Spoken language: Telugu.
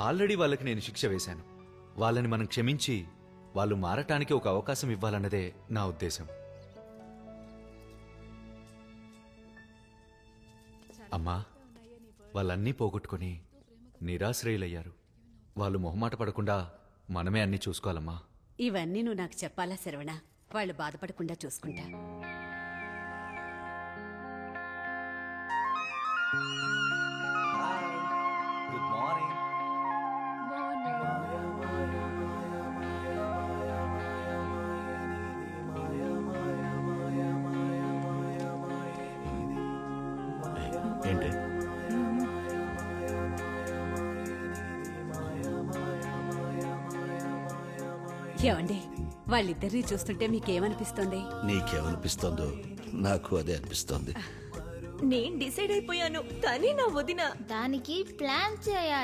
ఆల్రెడీ వాళ్ళకి నేను శిక్ష వేశాను. వాళ్ళని మనం క్షమించి వాళ్ళు మారటానికి ఒక అవకాశం ఇవ్వాలన్నదే నా ఉద్దేశం. అమ్మా, వాళ్ళన్నీ పోగొట్టుకుని నిరాశ్రయులయ్యారు. వాళ్ళు మొహమాట పడకుండా మనమే అన్నీ చూసుకోవాలమ్మా. ఇవన్నీ నువ్వు నాకు చెప్పాలా శరవణ? వాళ్ళు బాధపడకుండా చూసుకుంటా. Good morning. ఏంటి? ఏమండి, వాళ్ళిద్దరినీ చూస్తుంటే మీకేమనిపిస్తుంది? నీకేమనిపిస్తోందో నాకు అదే అనిపిస్తోంది. నేను డిసైడ్ అయిపోయాను, కానీ నా వదిన దానికి ప్లాన్ చేయాలి.